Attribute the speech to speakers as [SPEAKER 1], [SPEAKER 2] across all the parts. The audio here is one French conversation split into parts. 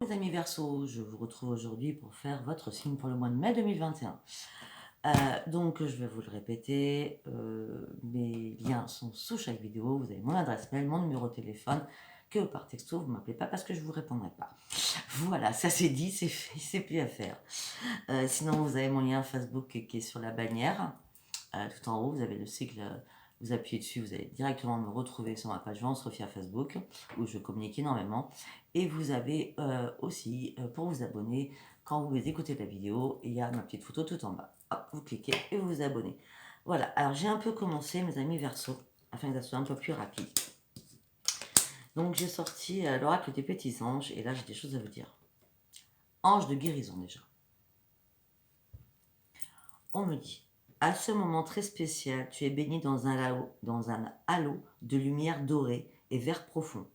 [SPEAKER 1] Les amis Verseau, je vous retrouve aujourd'hui pour faire votre signe pour le mois de mai 2021. Donc, je vais vous le répéter, mes liens sont sous chaque vidéo. Vous avez mon adresse mail, mon numéro de téléphone, que par texto, vous ne m'appelez pas parce que je ne vous répondrai pas. Voilà, ça c'est dit, c'est fait, c'est plus à faire. Sinon, vous avez mon lien Facebook qui est sur la bannière. Tout en haut, vous avez le cycle. Vous appuyez dessus, vous allez directement me retrouver sur ma page Vente Sophia Facebook, où je communique énormément. Et vous avez aussi, pour vous abonner, quand vous écoutez la vidéo, il y a ma petite photo tout en bas. Hop, vous cliquez et vous vous abonnez. Voilà, alors j'ai un peu commencé, mes amis Verseau, afin que ça soit un peu plus rapide. Donc j'ai sorti l'oracle des petits anges, et là j'ai des choses à vous dire. Ange de guérison déjà. On me dit, à ce moment très spécial, tu es baigné dans un halo de lumière dorée et vert profond.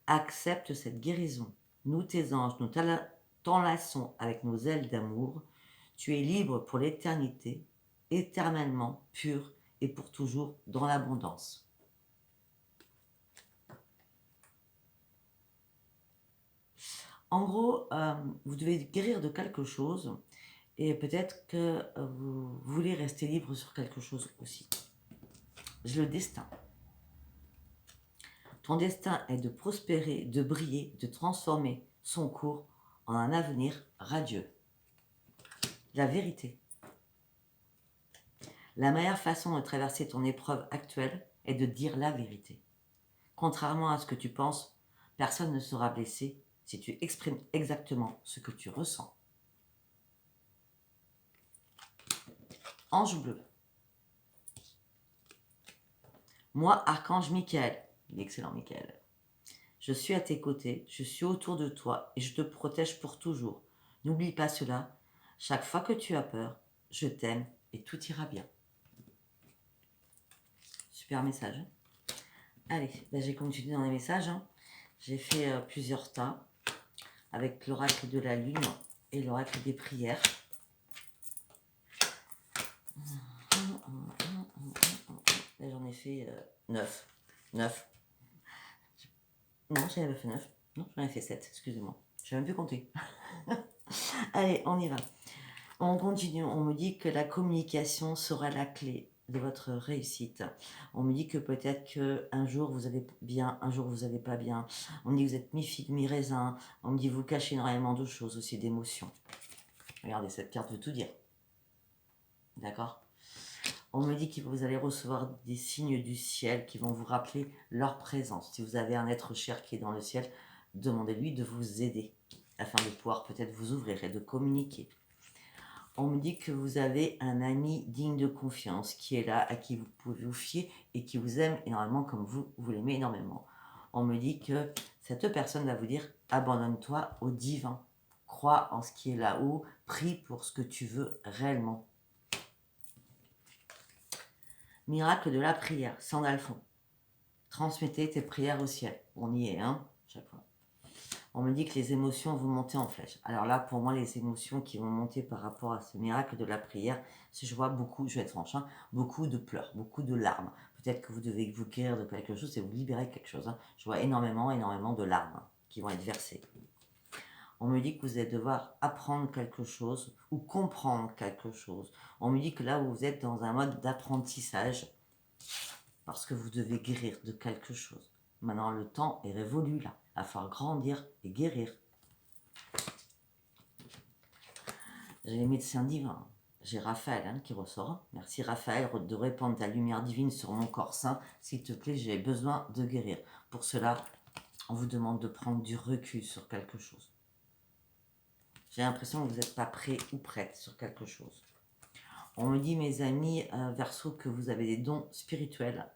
[SPEAKER 1] Accepte cette guérison. Nous, tes anges, nous t'enlaçons avec nos ailes d'amour. Tu es libre pour l'éternité, éternellement pur et pour toujours dans l'abondance. En gros, vous devez guérir de quelque chose et peut-être que vous voulez rester libre sur quelque chose aussi. J'ai le destin. Ton destin est de prospérer, de briller, de transformer son cours en un avenir radieux. La vérité. La meilleure façon de traverser ton épreuve actuelle est de dire la vérité. Contrairement à ce que tu penses, personne ne sera blessé si tu exprimes exactement ce que tu ressens. Ange bleu. Moi, archange Michael, l'excellent Michael, je suis à tes côtés, je suis autour de toi et je te protège pour toujours. N'oublie pas cela. Chaque fois que tu as peur, je t'aime et tout ira bien. Super message. Allez, j'ai continué dans les messages. J'ai fait plusieurs tas avec l'oracle de la lune et l'oracle des prières. Là, j'en ai fait 9. 9. Non, j'en avais fait 9. Non, j'en ai fait 7, excusez-moi. Je n'ai même plus compté. Allez, on y va. On continue. On me dit que la communication sera la clé de votre réussite. On me dit que peut-être qu'un jour vous allez bien, un jour vous n'allez pas bien. On me dit que vous êtes mi-figue, mi-raisin. On me dit que vous cachez énormément de choses, aussi d'émotions. Regardez, cette carte veut tout dire. D'accord ? On me dit que vous allez recevoir des signes du ciel qui vont vous rappeler leur présence. Si vous avez un être cher qui est dans le ciel, demandez-lui de vous aider afin de pouvoir peut-être vous ouvrir et de communiquer. On me dit que vous avez un ami digne de confiance qui est là, à qui vous pouvez vous fier et qui vous aime énormément comme vous l'aimez énormément. On me dit que cette personne va vous dire « Abandonne-toi au divin, crois en ce qui est là-haut, prie pour ce que tu veux réellement. » Miracle de la prière, Sandalphon. Transmettez tes prières au ciel. On y est, hein, chaque fois. On me dit que les émotions vont monter en flèche. Alors là, pour moi, les émotions qui vont monter par rapport à ce miracle de la prière, si je vois beaucoup, je vais être franche, beaucoup de pleurs, beaucoup de larmes. Peut-être que vous devez vous guérir de quelque chose et vous libérer de quelque chose. Je vois énormément de larmes qui vont être versées. On me dit que vous allez devoir apprendre quelque chose ou comprendre quelque chose. On me dit que là, vous êtes dans un mode d'apprentissage parce que vous devez guérir de quelque chose. Maintenant, le temps est révolu là. Il va falloir grandir et guérir. J'ai les médecins divins. J'ai Raphaël qui ressort. Merci Raphaël de répandre ta lumière divine sur mon corps sain. S'il te plaît, j'ai besoin de guérir. Pour cela, on vous demande de prendre du recul sur quelque chose. J'ai l'impression que vous n'êtes pas prêt ou prête sur quelque chose. On me dit, mes amis Verseau, que vous avez des dons spirituels.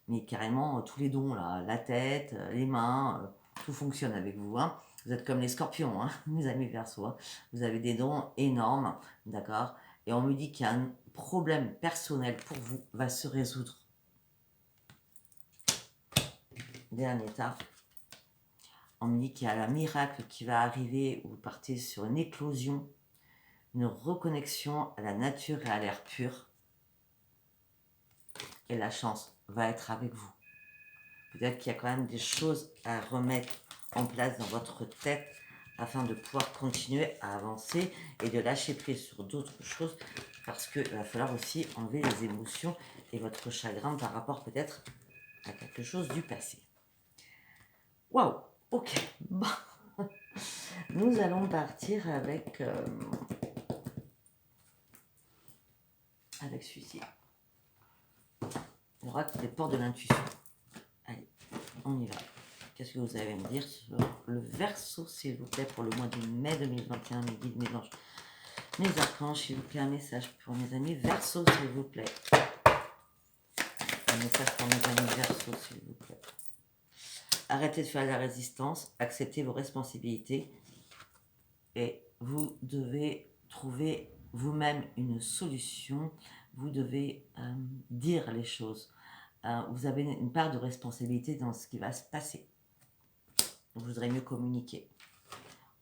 [SPEAKER 1] Mais carrément, tous les dons, là, la tête, les mains, tout fonctionne avec vous. Hein. Vous êtes comme les scorpions, hein, mes amis Verseau. Hein. Vous avez des dons énormes, d'accord ? Et on me dit qu'il y a un problème personnel pour vous va se résoudre. Dernier tas. On me dit qu'il y a un miracle qui va arriver, où vous partez sur une éclosion, une reconnexion à la nature et à l'air pur. Et la chance va être avec vous. Peut-être qu'il y a quand même des choses à remettre en place dans votre tête afin de pouvoir continuer à avancer et de lâcher prise sur d'autres choses, parce qu'il va falloir aussi enlever les émotions et votre chagrin par rapport peut-être à quelque chose du passé. Waouh, ok, bon. Nous allons partir avec celui-ci. Le roi des portes de l'intuition. Allez, on y va. Qu'est-ce que vous allez me dire sur le Verseau, s'il vous plaît, pour le mois de mai 2021, mes guides, mes anges, mes archanges, s'il vous plaît, un message pour mes amis Verseau, s'il vous plaît. Un message pour mes amis Verseau, s'il vous plaît. Arrêtez de faire la résistance, acceptez vos responsabilités et vous devez trouver vous-même une solution. Vous devez dire les choses. Vous avez une part de responsabilité dans ce qui va se passer. Vous voudrez mieux communiquer.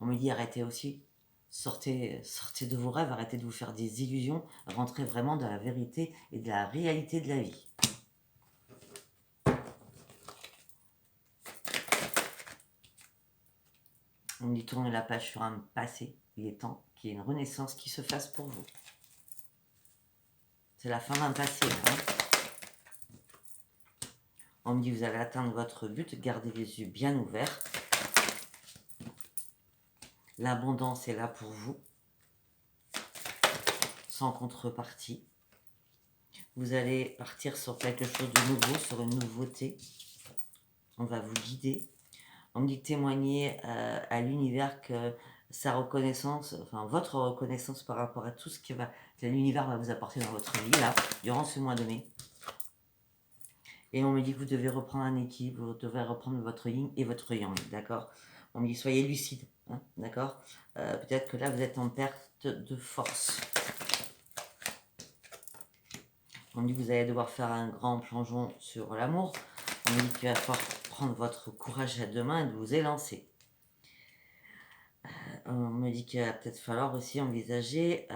[SPEAKER 1] On me dit arrêtez aussi, sortez de vos rêves, arrêtez de vous faire des illusions, rentrez vraiment dans la vérité et de la réalité de la vie. On me dit tournez la page sur un passé, il est temps qu'il y ait une renaissance qui se fasse pour vous. C'est la fin d'un passé. Hein. On me dit vous allez atteindre votre but, gardez les yeux bien ouverts. L'abondance est là pour vous, sans contrepartie. Vous allez partir sur quelque chose de nouveau, sur une nouveauté. On va vous guider. On me dit témoigner à l'univers que sa reconnaissance, enfin votre reconnaissance par rapport à tout ce que l'univers va vous apporter dans votre vie, là, durant ce mois de mai. Et on me dit que vous devez reprendre un équilibre, vous devez reprendre votre yin et votre yang, d'accord? On me dit soyez lucide, hein, d'accord? Peut-être que là vous êtes en perte de force. On me dit que vous allez devoir faire un grand plongeon sur l'amour. On me dit qu'il va falloir prendre votre courage à deux mains et de vous élancer. On me dit qu'il va peut-être falloir aussi envisager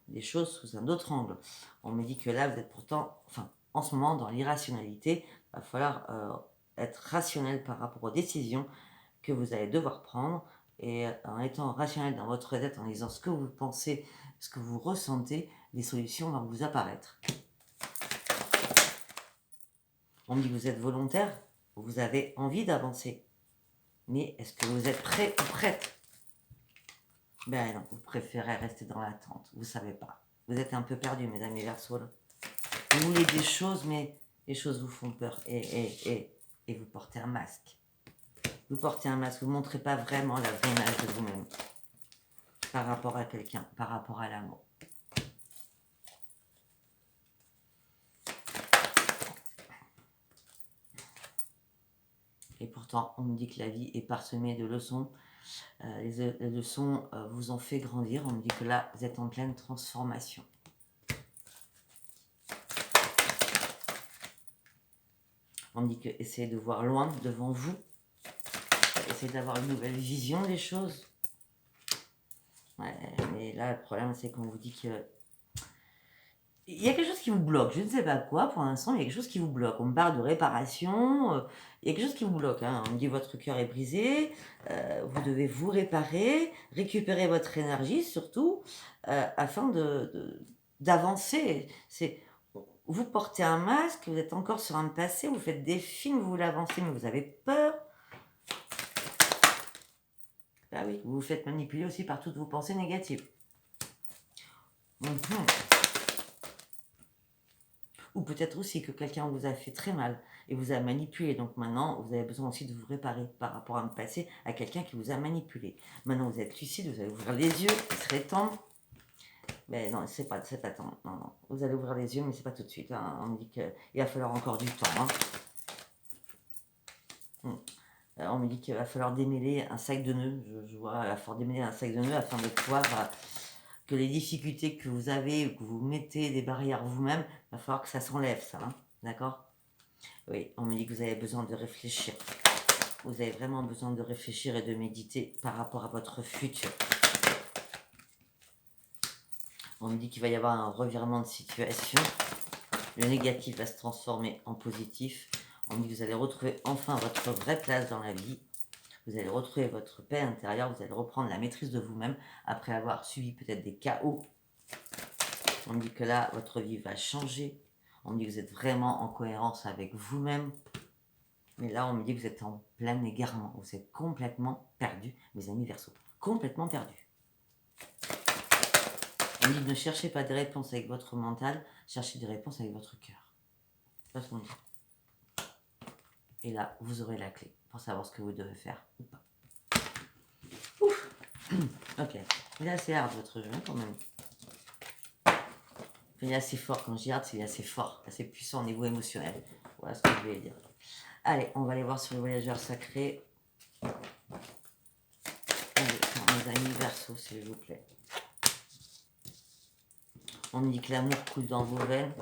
[SPEAKER 1] des choses sous un autre angle. On me dit que là vous êtes pourtant, enfin en ce moment dans l'irrationalité, il va falloir être rationnel par rapport aux décisions que vous allez devoir prendre. Et en étant rationnel dans votre tête, en disant ce que vous pensez, ce que vous ressentez, les solutions vont vous apparaître. On me dit que vous êtes volontaire, vous avez envie d'avancer. Mais est-ce que vous êtes prêt ou prête? Ben non, vous préférez rester dans l'attente. Vous ne savez pas. Vous êtes un peu perdu, mesdames et Verseaux. Vous voulez des choses, mais les choses vous font peur. Et vous portez un masque. Vous portez un masque. Vous ne montrez pas vraiment la vraie image de vous-même. Par rapport à quelqu'un, par rapport à l'amour. Et pourtant, on me dit que la vie est parsemée de leçons. Les leçons vous ont fait grandir. On me dit que là, vous êtes en pleine transformation. On me dit que essayez de voir loin devant vous. Essayez d'avoir une nouvelle vision des choses. Ouais, mais là, le problème, c'est qu'on vous dit que il y a quelque chose qui vous bloque, je ne sais pas quoi, pour l'instant, il y a quelque chose qui vous bloque. On me parle de réparation, il y a quelque chose qui vous bloque. Hein. On me dit votre cœur est brisé, vous devez vous réparer, récupérer votre énergie surtout, afin d'avancer. Vous portez un masque, vous êtes encore sur un passé, vous faites des films, vous voulez avancer, mais vous avez peur. Ah oui, vous vous faites manipuler aussi par toutes vos pensées négatives. Ou peut-être aussi que quelqu'un vous a fait très mal et vous a manipulé. Donc maintenant, vous avez besoin aussi de vous réparer par rapport à un passé à quelqu'un qui vous a manipulé. Maintenant, vous êtes lucide, vous allez ouvrir les yeux, il serait temps. Mais non, c'est pas temps. Non. Vous allez ouvrir les yeux, mais c'est pas tout de suite. Hein. On me dit qu'il va falloir encore du temps. Hein. On me dit qu'il va falloir démêler un sac de nœuds. Je vois, il va falloir démêler un sac de nœuds afin de pouvoir... que les difficultés que vous avez ou que vous mettez des barrières vous-même, il va falloir que ça s'enlève, ça, hein, d'accord? Oui, on me dit que vous avez besoin de réfléchir. Vous avez vraiment besoin de réfléchir et de méditer par rapport à votre futur. On me dit qu'il va y avoir un revirement de situation. Le négatif va se transformer en positif. On me dit que vous allez retrouver enfin votre vraie place dans la vie. Vous allez retrouver votre paix intérieure, vous allez reprendre la maîtrise de vous-même après avoir subi peut-être des chaos. On me dit que là, votre vie va changer. On me dit que vous êtes vraiment en cohérence avec vous-même. Mais là, on me dit que vous êtes en plein égarement. Vous êtes complètement perdu, mes amis Verseau. Complètement perdu. On me dit ne cherchez pas de réponses avec votre mental, cherchez des réponses avec votre cœur. C'est pas ce qu'on dit. Et là, vous aurez la clé pour savoir ce que vous devez faire ou pas. Ouf. Ok. Il est assez hard votre jeu quand même. Il est assez fort. Quand je dis hard, c'est assez fort, assez puissant au niveau émotionnel. Voilà ce que je voulais dire. Allez, on va aller voir sur les voyageurs sacrés. Allez, mes amis Verseau, s'il vous plaît. On me dit que l'amour coule dans vos veines.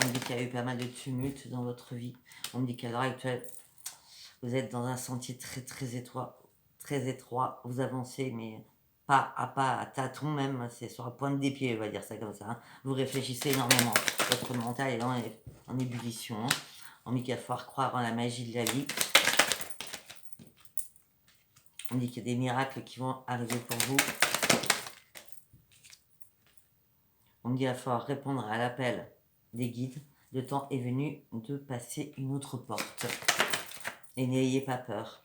[SPEAKER 1] On me dit qu'il y a eu pas mal de tumultes dans votre vie. On me dit qu'à l'heure actuelle, vous êtes dans un sentier très étroit. Très étroit. Vous avancez, mais pas, à tâtons même. C'est sur la pointe des pieds, on va dire ça comme ça. Hein. Vous réfléchissez énormément. Votre mental est en ébullition. Hein. On me dit qu'il va falloir croire en la magie de la vie. On me dit qu'il y a des miracles qui vont arriver pour vous. On me dit qu'il va falloir répondre à l'appel des guides. Le temps est venu de passer une autre porte. Et n'ayez pas peur.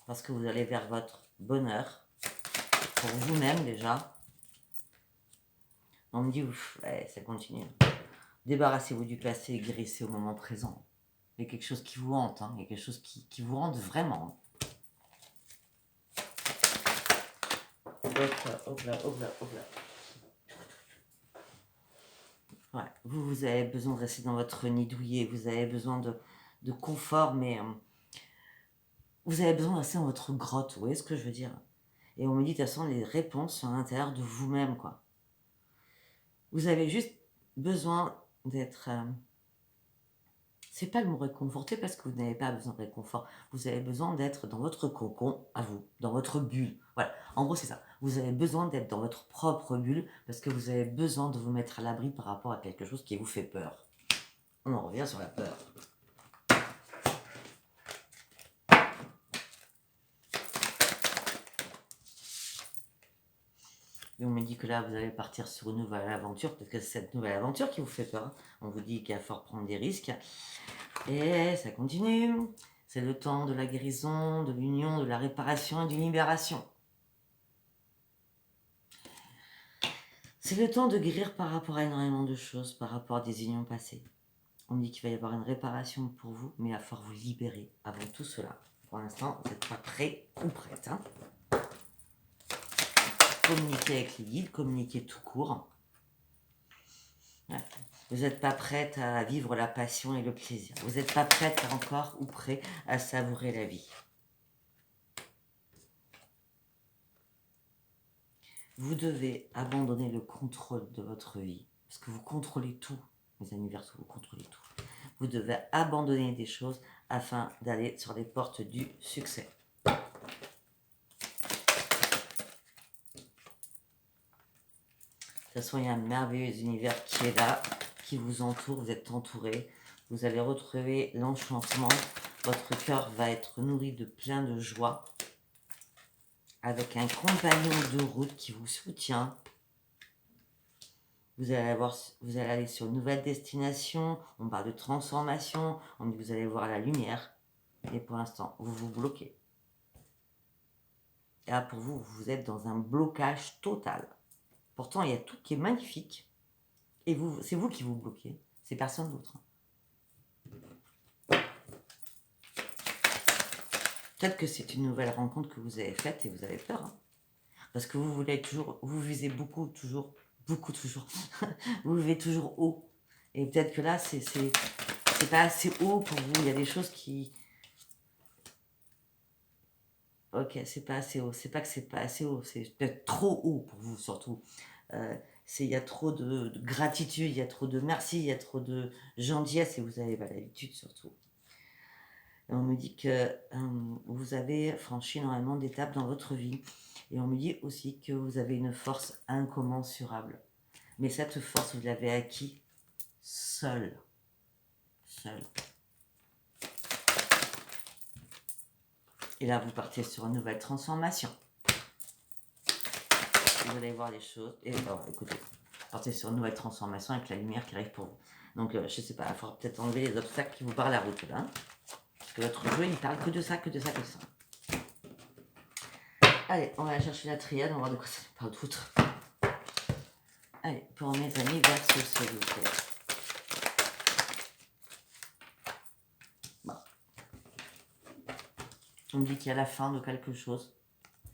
[SPEAKER 1] Parce que vous allez vers votre bonheur. Pour vous-même déjà. On me dit, ouf, ouais, ça continue. Débarrassez-vous du passé et guérissez au moment présent. Il y a quelque chose qui vous hante. Hein. Il y a quelque chose qui vous hante vraiment. Hop là. Ouais. Vous avez besoin de rester dans votre nid douillet, vous avez besoin de confort, mais vous avez besoin de rester dans votre grotte, vous voyez ce que je veux dire? Et on me dit de toute façon, les réponses sont à l'intérieur de vous-même, quoi. Vous avez juste besoin d'être... c'est pas le mot réconforté parce que vous n'avez pas besoin de réconfort. Vous avez besoin d'être dans votre cocon, à vous, dans votre bulle. Voilà, en gros c'est ça. Vous avez besoin d'être dans votre propre bulle parce que vous avez besoin de vous mettre à l'abri par rapport à quelque chose qui vous fait peur. On en revient sur la peur. Et on me dit que là, vous allez partir sur une nouvelle aventure. Peut-être que c'est cette nouvelle aventure qui vous fait peur. Hein. On vous dit qu'il va falloir prendre des risques. Et ça continue. C'est le temps de la guérison, de l'union, de la réparation et d'une libération. C'est le temps de guérir par rapport à énormément de choses, par rapport à des unions passées. On me dit qu'il va y avoir une réparation pour vous, mais il va falloir vous libérer avant tout cela. Pour l'instant, vous n'êtes pas prêt ou prête. Hein. Communiquer avec les guides, communiquer tout court. Ouais. Vous n'êtes pas prête à vivre la passion et le plaisir. Vous n'êtes pas prête encore ou prêt à savourer la vie. Vous devez abandonner le contrôle de votre vie. Parce que vous contrôlez tout, mes amis Verseaux, vous contrôlez tout. Vous devez abandonner des choses afin d'aller sur les portes du succès. De toute façon, il y a un merveilleux univers qui est là, qui vous entoure, vous êtes entouré. Vous allez retrouver l'enchantement. Votre cœur va être nourri de plein de joie. Avec un compagnon de route qui vous soutient. Vous allez aller sur une nouvelle destination. On parle de transformation. On dit que vous allez voir la lumière. Et pour l'instant, vous vous bloquez. Et là, pour vous, vous êtes dans un blocage total. Pourtant, il y a tout qui est magnifique. Et vous, c'est vous qui vous bloquez. C'est personne d'autre. Peut-être que c'est une nouvelle rencontre que vous avez faite et vous avez peur. Hein. Parce que vous voulez toujours, vous visez beaucoup toujours. Vous vivez toujours haut. Et peut-être que là, c'est pas assez haut pour vous. Il y a des choses qui... Ok, c'est pas assez haut. C'est pas que c'est pas assez haut. C'est peut-être trop haut pour vous, surtout. Il y a trop de gratitude, il y a trop de merci, il y a trop de gentillesse et vous n'avez pas l'habitude, surtout. Et on me dit que vous avez franchi énormément d'étapes dans votre vie. Et on me dit aussi que vous avez une force incommensurable. Mais cette force, vous l'avez acquis seul. Seul. Et là, vous partez sur une nouvelle transformation. Vous allez voir les choses. Et alors, écoutez, vous partez sur une nouvelle transformation avec la lumière qui arrive pour vous. Donc, je sais pas, il faudra peut-être enlever les obstacles qui vous barrent la route, là. Hein, parce que votre jeu, il parle que de ça, que de ça, que de ça. Allez, on va aller chercher la triade, on va voir de quoi ça nous parle d'autre. Allez, pour mes amis, Verseau, s'il vous plaît. Bon. On me dit qu'il y a la fin de quelque chose.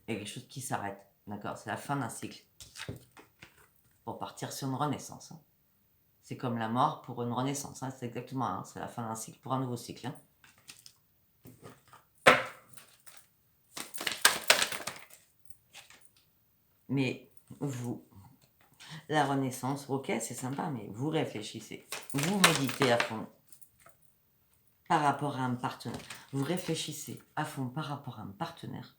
[SPEAKER 1] Il y a quelque chose qui s'arrête. D'accord, c'est la fin d'un cycle. Pour partir sur une renaissance. Hein. C'est comme la mort pour une renaissance. Hein. C'est exactement, hein. C'est la fin d'un cycle pour un nouveau cycle. Hein. Mais vous, la renaissance, ok, c'est sympa, mais vous réfléchissez. Vous méditez à fond par rapport à un partenaire. Vous réfléchissez à fond par rapport à un partenaire.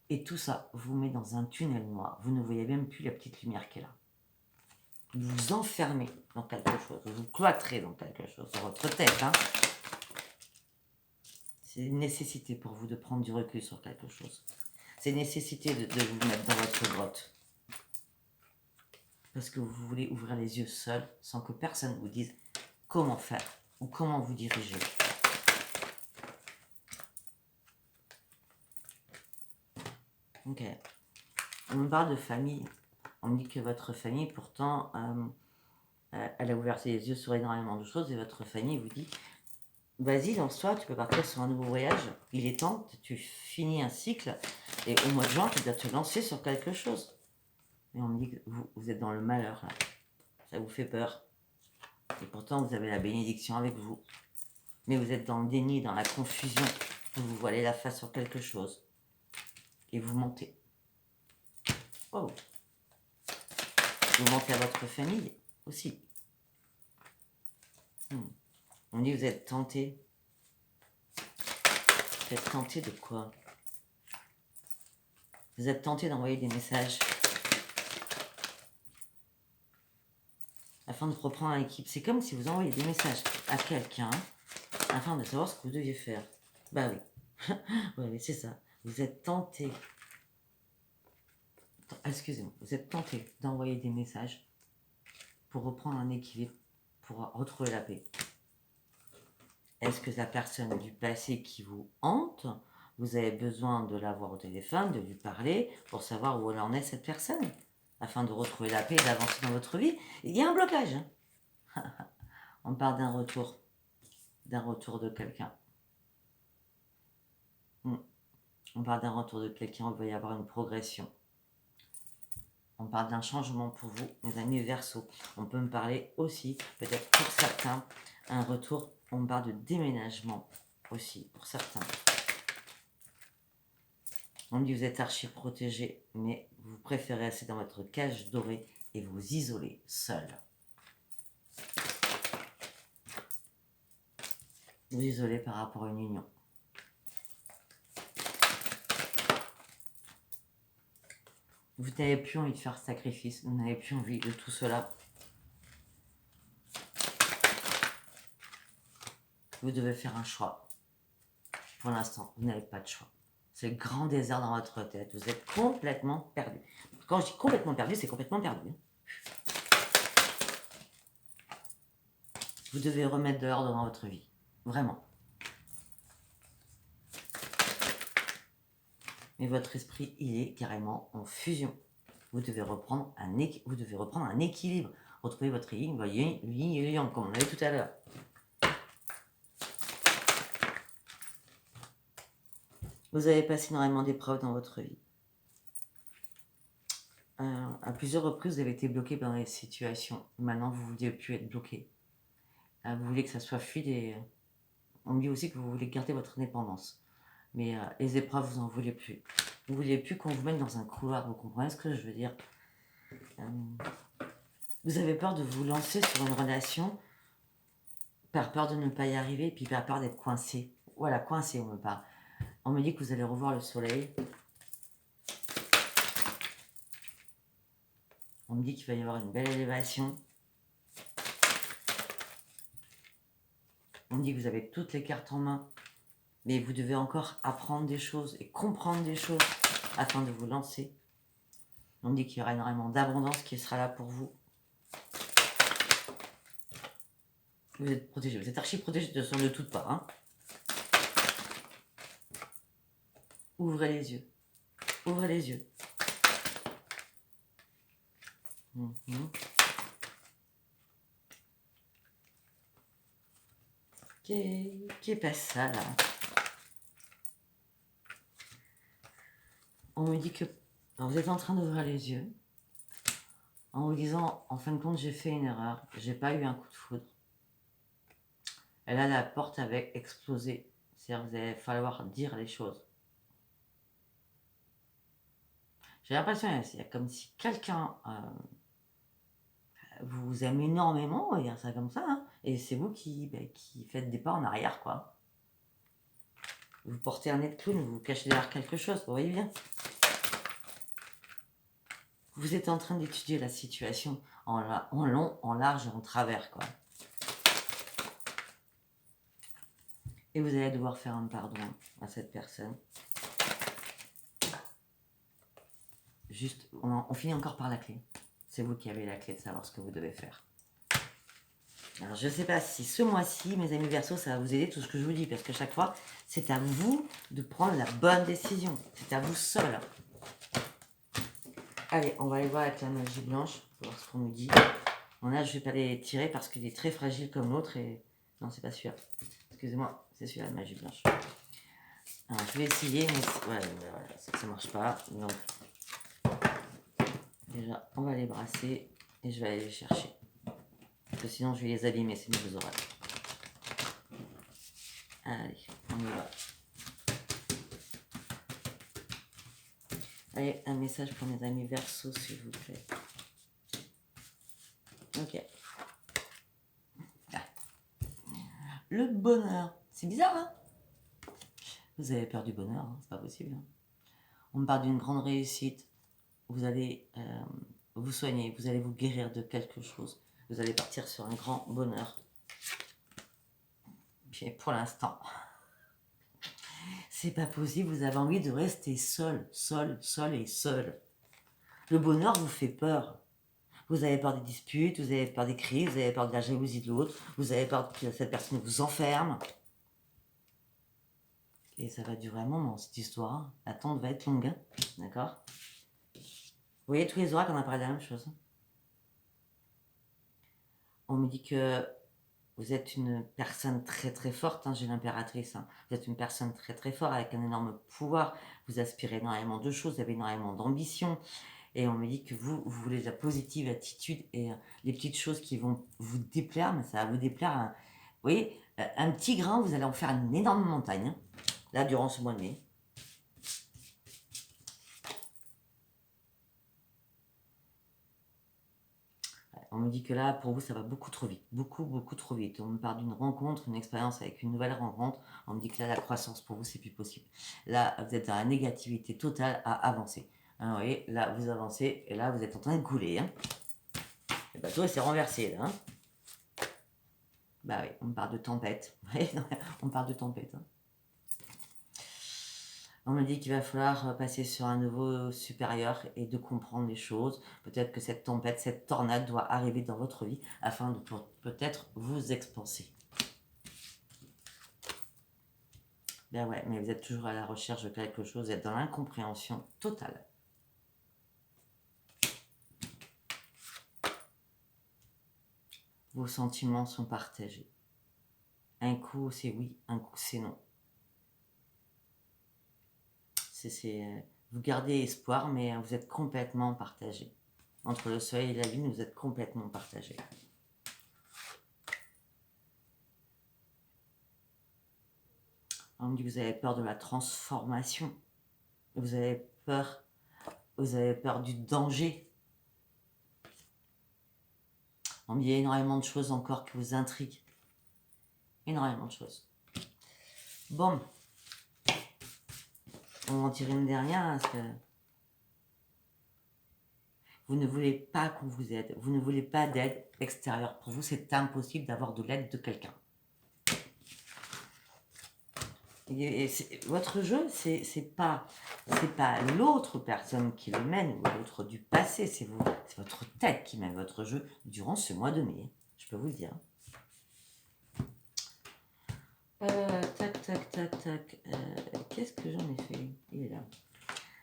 [SPEAKER 1] Et tout ça vous met dans un tunnel noir. Vous ne voyez même plus la petite lumière qui est là. Vous vous enfermez dans quelque chose. Vous vous cloîtrez dans quelque chose. Dans votre tête. Hein. C'est une nécessité pour vous de prendre du recul sur quelque chose. C'est une nécessité de vous mettre dans votre grotte. Parce que vous voulez ouvrir les yeux seul, sans que personne vous dise comment faire ou comment vous diriger. Ok. On me parle de famille. On me dit que votre famille, pourtant, elle a ouvert ses yeux sur énormément de choses et votre famille vous dit vas-y, lance-toi, tu peux partir sur un nouveau voyage. Il est temps, tu finis un cycle et au mois de juin, tu dois te lancer sur quelque chose. Et on me dit que vous êtes dans le malheur, là. Ça vous fait peur. Et pourtant, vous avez la bénédiction avec vous. Mais vous êtes dans le déni, dans la confusion. Vous vous voilez la face sur quelque chose. Et vous mentez. Oh. Vous mentez à votre famille aussi. On dit que vous êtes tenté. Vous êtes tenté de quoi? Vous êtes tenté d'envoyer des messages afin de reprendre l'équipe. C'est comme si vous envoyez des messages à quelqu'un afin de savoir ce que vous deviez faire. Bah oui. Oui, c'est ça. Vous êtes tenté. Excusez-moi. Vous êtes tenté d'envoyer des messages pour reprendre un équilibre, pour retrouver la paix. Est-ce que la personne du passé qui vous hante, vous avez besoin de l'avoir au téléphone, de lui parler pour savoir où elle en est cette personne, afin de retrouver la paix et d'avancer dans votre vie? Il y a un blocage. Hein. On parle d'un retour de quelqu'un. On parle d'un retour de quelqu'un où il va y avoir une progression. On parle d'un changement pour vous, mes amis Verseau. On peut me parler aussi, peut-être pour certains, un retour. On parle de déménagement aussi, pour certains. On dit que vous êtes archi protégé, mais vous préférez rester dans votre cage dorée et vous isoler seul. Vous isoler par rapport à une union. Vous n'avez plus envie de faire sacrifice, vous n'avez plus envie de tout cela. Vous devez faire un choix. Pour l'instant, vous n'avez pas de choix. C'est le grand désert dans votre tête. Vous êtes complètement perdu. Quand je dis complètement perdu, c'est complètement perdu. Vous devez remettre de l'ordre dans votre vie. Vraiment. Mais votre esprit, il est carrément en fusion. Vous devez reprendre un équilibre. Retrouvez votre yin et yang, comme on l'avait tout à l'heure. Vous avez passé énormément d'épreuves dans votre vie. À plusieurs reprises, vous avez été bloqué dans les situations. Maintenant, vous ne voulez plus être bloqué. Vous voulez que ça soit fluide et on me dit aussi que vous voulez garder votre indépendance. Mais les épreuves, vous n'en voulez plus. Vous ne voulez plus qu'on vous mette dans un couloir. Vous comprenez ce que je veux dire? Vous avez peur de vous lancer sur une relation par peur de ne pas y arriver et puis par peur d'être coincé. Voilà, coincé, on me parle. On me dit que vous allez revoir le soleil. On me dit qu'il va y avoir une belle élévation. On me dit que vous avez toutes les cartes en main Mais vous devez encore apprendre des choses et comprendre des choses afin de vous lancer. On dit qu'il y aura énormément d'abondance qui sera là pour vous. Vous êtes protégé, vous êtes archi protégé de toutes parts. Hein. Ouvrez les yeux. Ouvrez les yeux. Qui passe ça là? On me dit que alors, vous êtes en train d'ouvrir les yeux en vous disant en fin de compte j'ai fait une erreur, j'ai pas eu un coup de foudre. Et là la porte avait explosé. C'est-à-dire vous allez falloir dire les choses. J'ai l'impression il y a comme si quelqu'un vous aime énormément, on va dire ça comme ça, hein, et c'est vous qui faites des pas en arrière, quoi. Vous portez un nez de clown, vous vous cachez derrière quelque chose, vous voyez bien. Vous êtes en train d'étudier la situation en long, en large et en travers, quoi. Et vous allez devoir faire un pardon à cette personne. Juste, on finit encore par la clé. C'est vous qui avez la clé de savoir ce que vous devez faire. Alors, je ne sais pas si ce mois-ci, mes amis Verseau, ça va vous aider tout ce que je vous dis, parce que chaque fois, c'est à vous de prendre la bonne décision. C'est à vous seul. Allez, on va aller voir avec la magie blanche, pour voir ce qu'on nous dit. Bon, là, je ne vais pas les tirer parce qu'il est très fragile comme l'autre. Et non, c'est pas celui-là. Excusez-moi, c'est celui-là, la magie blanche. Alors, je vais essayer, mais voilà, ça ne marche pas. Donc, déjà, on va les brasser et je vais aller les chercher. Parce que sinon, je vais les abîmer, c'est mes oreilles. Allez, on y va. Allez, un message pour mes amis Verseau, s'il vous plaît. Ok. Le bonheur. C'est bizarre, hein? Vous avez peur du bonheur, hein, c'est pas possible. Hein. On me parle d'une grande réussite. Vous allez vous soigner, vous allez vous guérir de quelque chose. Vous allez partir sur un grand bonheur. Puis pour l'instant, c'est pas possible, vous avez envie de rester seul et seul. Le bonheur vous fait peur. Vous avez peur des disputes, vous avez peur des crises, vous avez peur de la jalousie de l'autre, vous avez peur que cette personne vous enferme. Et ça va durer un moment, cette histoire. Hein. L'attente va être longue, hein. D'accord? Vous voyez, tous les oracles, on a parlé de la même chose. On me dit que vous êtes une personne très très forte, hein, j'ai l'impératrice. Hein. Vous êtes une personne très très forte avec un énorme pouvoir. Vous aspirez énormément de choses, vous avez énormément d'ambition. Et on me dit que vous voulez la positive attitude et les petites choses qui vont vous déplaire, mais ça va vous déplaire. Hein. Vous voyez, un petit grain, vous allez en faire une énorme montagne. Hein, là, durant ce mois de mai. On me dit que là, pour vous, ça va beaucoup trop vite. Beaucoup trop vite. On me parle d'une rencontre, une expérience avec une nouvelle rencontre. On me dit que là, la croissance, pour vous, c'est plus possible. Là, vous êtes dans la négativité totale à avancer. Hein, vous voyez, là, vous avancez et là, vous êtes en train de couler. Hein. Le bateau, il s'est renversé, là. Hein. Bah oui, on me parle de tempête. On me parle de tempête. Hein. On me dit qu'il va falloir passer sur un niveau supérieur et de comprendre les choses. Peut-être que cette tempête, cette tornade doit arriver dans votre vie afin de peut-être vous expanser. Ben ouais, mais vous êtes toujours à la recherche de quelque chose, vous êtes dans l'incompréhension totale. Vos sentiments sont partagés. Un coup c'est oui, un coup c'est non. Vous gardez espoir, mais vous êtes complètement partagé. Entre le soleil et la lune, vous êtes complètement partagé. On me dit que vous avez peur de la transformation. Vous avez peur du danger. On me dit qu'il y a énormément de choses encore qui vous intriguent. Énormément de choses. Bon. On va en tirer une dernière parce que vous ne voulez pas qu'on vous aide. Vous ne voulez pas d'aide extérieure. Pour vous, c'est impossible d'avoir de l'aide de quelqu'un. Votre jeu, c'est pas l'autre personne qui le mène ou l'autre du passé, c'est vous. C'est votre tête qui mène votre jeu durant ce mois de mai. Je peux vous le dire. Tac, tac, tac, tac. Qu'est-ce que j'en ai fait? Il est là.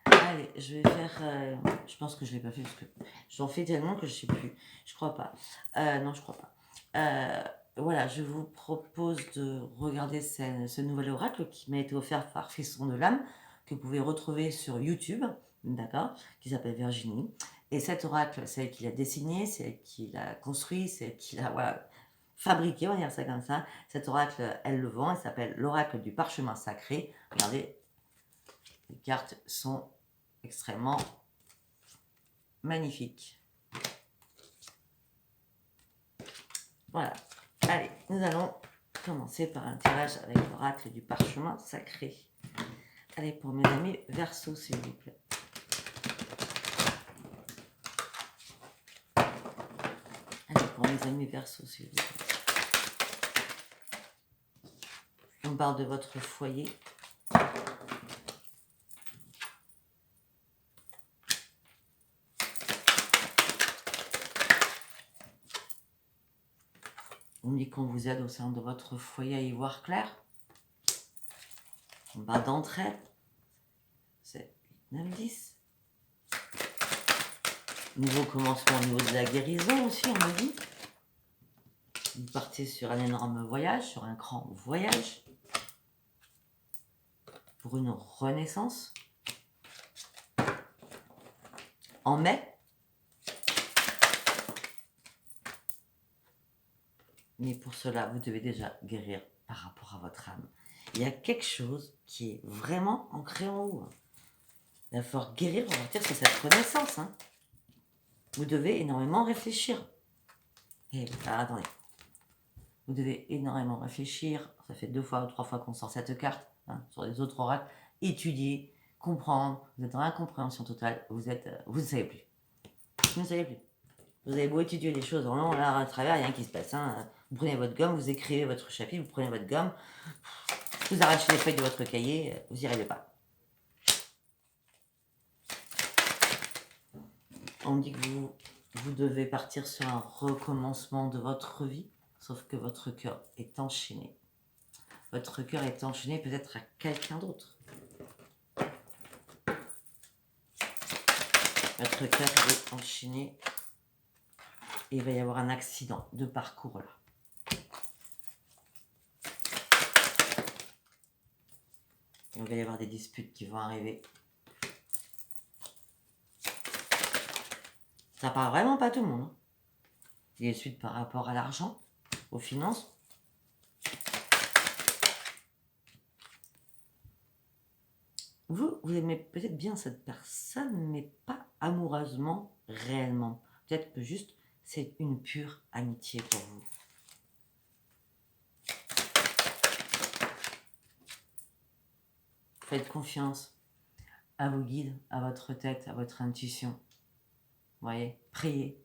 [SPEAKER 1] Allez, je vais faire... je pense que je ne l'ai pas fait parce que j'en fais tellement que je ne sais plus. Je crois pas. Non, je crois pas. Voilà, je vous propose de regarder ce nouvel oracle qui m'a été offert par Frisson de l'âme, que vous pouvez retrouver sur YouTube, d'accord, qui s'appelle Virginie. Et cet oracle, c'est elle qui l'a dessiné, c'est elle qui l'a construit, c'est elle qui l'a voilà, fabriqué, on va dire ça comme ça. Cet oracle, elle le vend, elle s'appelle l'oracle du parchemin sacré. Regardez, les cartes sont extrêmement magnifiques. Voilà. Allez, nous allons commencer par un tirage avec l'oracle du parchemin sacré. Allez, pour mes amis Verseau, s'il vous plaît. Allez, pour mes amis Verseau, s'il vous plaît. On parle de votre foyer. On dit qu'on vous aide au sein de votre foyer à y voir clair. On parle d'entraide. C'est 8, 9, 10. Nouveau commencement au niveau de la guérison aussi, on me dit. Vous partez sur un énorme voyage, sur un grand voyage. Pour une renaissance. En mai. Mais pour cela, vous devez déjà guérir par rapport à votre âme. Il y a quelque chose qui est vraiment ancré en vous. Il va falloir guérir, on va dire, sur cette renaissance. Hein. Vous devez énormément réfléchir. Et attendez. Vous devez énormément réfléchir. Ça fait 2 fois ou 3 fois qu'on sort cette carte hein, sur les autres oracles. Étudier, comprendre. Vous êtes dans l'incompréhension totale. Vous ne savez plus. Vous ne savez plus. Vous avez beau étudier les choses en long, là, à travers, il n'y a rien qui se passe. Hein. Vous prenez votre gomme, vous écrivez votre chapitre, vous prenez votre gomme, vous arrachez les feuilles de votre cahier, vous n'y arrivez pas. On dit que vous devez partir sur un recommencement de votre vie, sauf que votre cœur est enchaîné. Votre cœur est enchaîné peut-être à quelqu'un d'autre. Votre cœur est enchaîné et il va y avoir un accident de parcours là. Il va y avoir des disputes qui vont arriver. Ça parle vraiment pas tout le monde. Hein. Il y a des disputes par rapport à l'argent, aux finances. Vous aimez peut-être bien cette personne, mais pas amoureusement, réellement. Peut-être que juste, c'est une pure amitié pour vous. Faites confiance à vos guides, à votre tête, à votre intuition. Vous voyez, priez.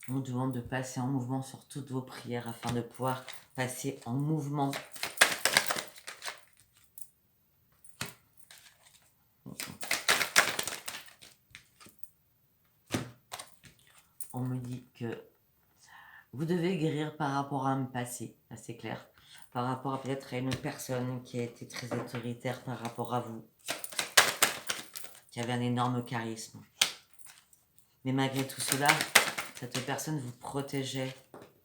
[SPEAKER 1] On vous demande de passer en mouvement sur toutes vos prières afin de pouvoir passer en mouvement. On me dit que vous devez guérir par rapport à un passé, c'est clair. Par rapport à peut-être à une personne qui a été très autoritaire par rapport à vous. Qui avait un énorme charisme. Mais malgré tout cela, cette personne vous protégeait.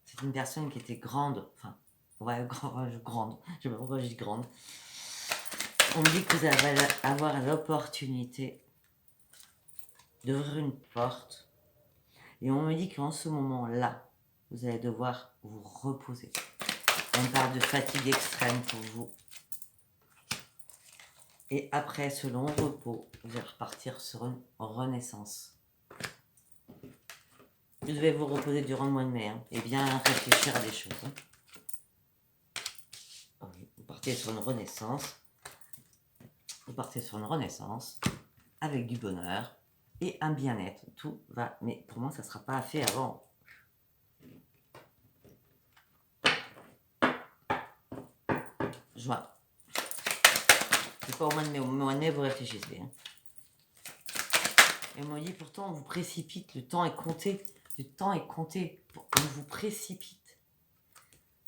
[SPEAKER 1] C'est une personne qui était grande. Enfin, ouais, grande. Je sais pas pourquoi je dis grande. On me dit que vous allez avoir l'opportunité d'ouvrir une porte. Et on me dit qu'en ce moment-là, vous allez devoir vous reposer. On parle de fatigue extrême pour vous. Et après ce long repos, vous allez repartir sur une renaissance. Vous devez vous reposer durant le mois de mai hein, et bien réfléchir à des choses. Hein. Oui, vous partez sur une renaissance. Vous partez sur une renaissance avec du bonheur et un bien-être. Tout va, mais pour moi, ça ne sera pas fait avant. juin. C'est pas au mois de mai. Au mois de mai, vous réfléchissez. Hein. Et on me dit, pourtant, on vous précipite. Le temps est compté. Le temps est compté. On vous précipite.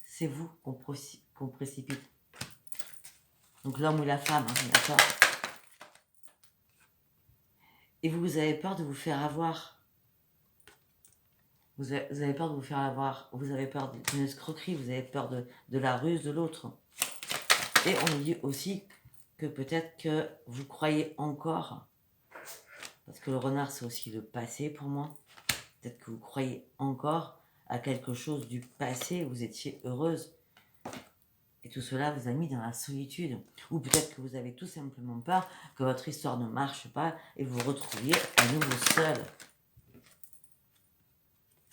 [SPEAKER 1] C'est vous qu'on précipite. Donc l'homme ou la femme, hein, d'accord. Et vous avez peur de vous faire avoir. Vous avez peur de vous faire avoir. Vous avez peur d'une escroquerie. Vous avez peur de la ruse de l'autre. Et on nous dit aussi que peut-être que vous croyez encore, parce que le renard c'est aussi le passé pour moi, peut-être que vous croyez encore à quelque chose du passé, vous étiez heureuse, et tout cela vous a mis dans la solitude, ou peut-être que vous avez tout simplement peur que votre histoire ne marche pas, et vous vous retrouviez à nouveau seul.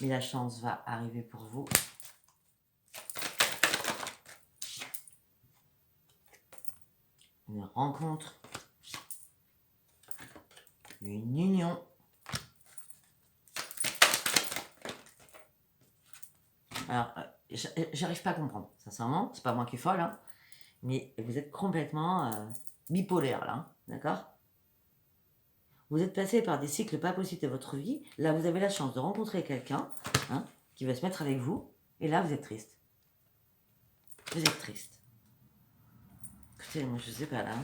[SPEAKER 1] Mais la chance va arriver pour vous. Une rencontre, une union. Alors, j'arrive pas à comprendre, sincèrement, c'est pas moi qui est folle, hein, mais vous êtes complètement bipolaire là, hein, d'accord? Vous êtes passé par des cycles pas possibles de votre vie, là vous avez la chance de rencontrer quelqu'un hein, qui va se mettre avec vous, et là vous êtes triste. Vous êtes triste. Écoutez, moi je sais pas là.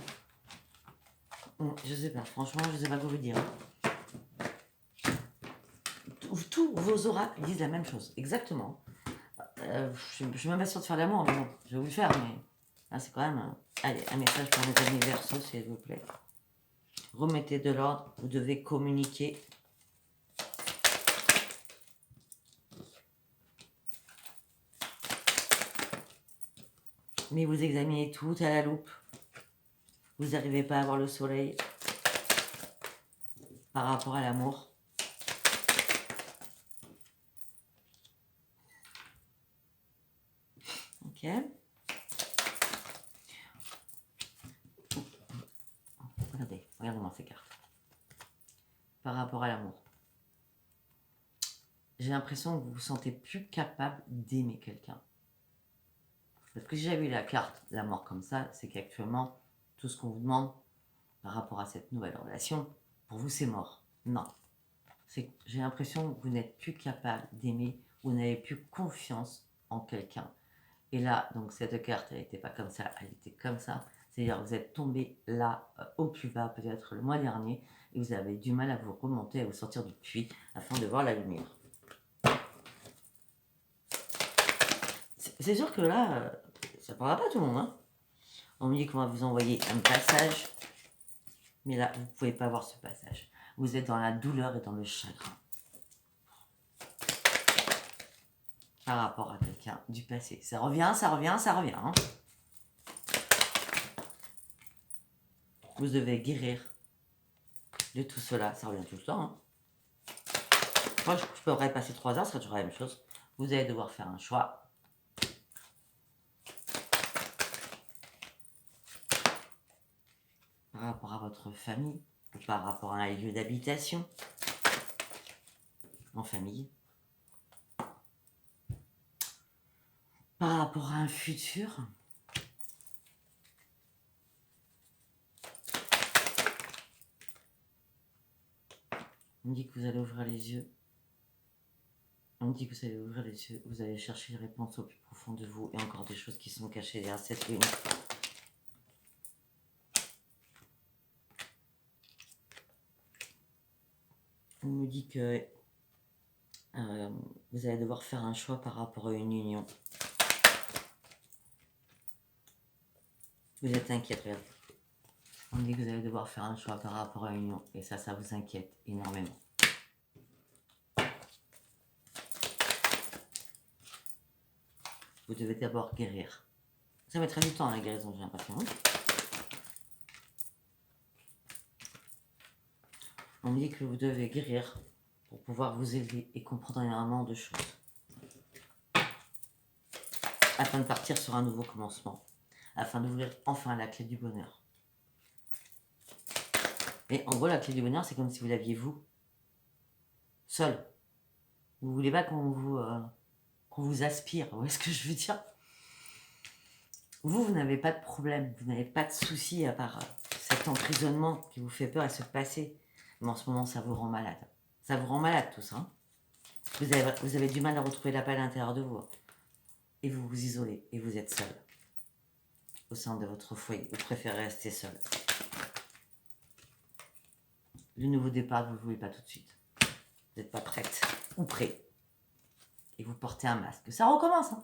[SPEAKER 1] Je sais pas, franchement, je sais pas quoi vous dire. Tous vos oracles disent la même chose, exactement. Je suis même pas sûre de faire l'amour, mais bon, je vais vous le faire, mais là c'est quand même. Allez, un message pour mes amis Verseaux, s'il vous plaît. Remettez de l'ordre, vous devez communiquer. Mais vous examinez tout à la loupe. Vous n'arrivez pas à voir le soleil par rapport à l'amour. Ok. Regardez-moi ces cartes. Par rapport à l'amour. J'ai l'impression que vous vous sentez plus capable d'aimer quelqu'un. Parce que si j'avais eu la carte de la mort comme ça, c'est qu'actuellement, tout ce qu'on vous demande par rapport à cette nouvelle relation, pour vous c'est mort. Non. J'ai l'impression que vous n'êtes plus capable d'aimer, vous n'avez plus confiance en quelqu'un. Et là, donc cette carte, elle n'était pas comme ça, elle était comme ça. C'est-à-dire que vous êtes tombé là, au plus bas, peut-être le mois dernier, et vous avez du mal à vous remonter, à vous sortir du puits, afin de voir la lumière. C'est sûr que là, ça ne parlera pas à tout le monde. Hein. On me dit qu'on va vous envoyer un passage, mais là, vous ne pouvez pas voir ce passage. Vous êtes dans la douleur et dans le chagrin. Par rapport à quelqu'un du passé. Ça revient, ça revient, ça revient. Hein. Vous devez guérir de tout cela. Ça revient tout le temps. Hein. Moi, je pourrais passer 3 heures, ce serait toujours la même chose. Vous allez devoir faire un choix. Par rapport à votre famille, ou par rapport à un lieu d'habitation, en famille. Par rapport à un futur. On me dit que vous allez ouvrir les yeux. On me dit que vous allez ouvrir les yeux. Vous allez chercher les réponses au plus profond de vous. Et encore des choses qui sont cachées derrière cette lune. On me dit que vous allez devoir faire un choix par rapport à une union. Vous êtes inquiète, regardez. On me dit que vous allez devoir faire un choix par rapport à une union. Et ça vous inquiète énormément. Vous devez d'abord guérir. Ça mettra du temps, la guérison, j'ai l'impression. On me dit que vous devez guérir pour pouvoir vous élever et comprendre énormément de choses. Afin de partir sur un nouveau commencement. Afin d'ouvrir enfin la clé du bonheur. Et en gros, la clé du bonheur, c'est comme si vous l'aviez vous, seul. Vous voulez pas qu'on vous aspire, vous voyez ce que je veux dire? vous n'avez pas de problème, vous n'avez pas de soucis à part cet emprisonnement qui vous fait peur et ce passé. Mais en ce moment, ça vous rend malade. Ça vous rend malade tout ça. Vous avez du mal à retrouver la paix à l'intérieur de vous. Et vous vous isolez et vous êtes seul. Au sein de votre foyer, vous préférez rester seul. Le nouveau départ, vous ne le voulez pas tout de suite. Vous n'êtes pas prête ou prêt. Et vous portez un masque. Ça recommence, hein.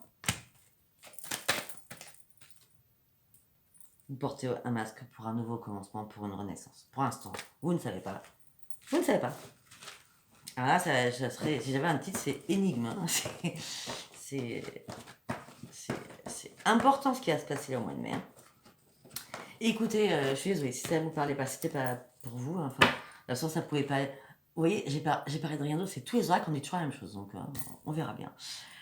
[SPEAKER 1] Vous portez un masque pour un nouveau commencement, pour une renaissance. Pour l'instant, vous ne savez pas. Vous ne savez pas. Alors là, ça serait, si j'avais un titre, c'est énigme. Hein. C'est important ce qui va se passer au mois de mai. Hein. Écoutez, je suis désolée, si ça ne vous parlait pas, c'était pas pour vous. Hein. Enfin, de toute façon, ça pouvait pas. Vous voyez, j'ai parlé de rien d'autre, c'est tous les oracles, on dit toujours la même chose, donc on verra bien.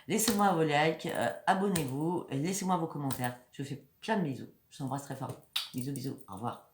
[SPEAKER 1] Laissez-moi vos likes, abonnez-vous, laissez-moi vos commentaires. Je vous fais plein de bisous. Je vous embrasse très fort. Bisous, bisous. Au revoir.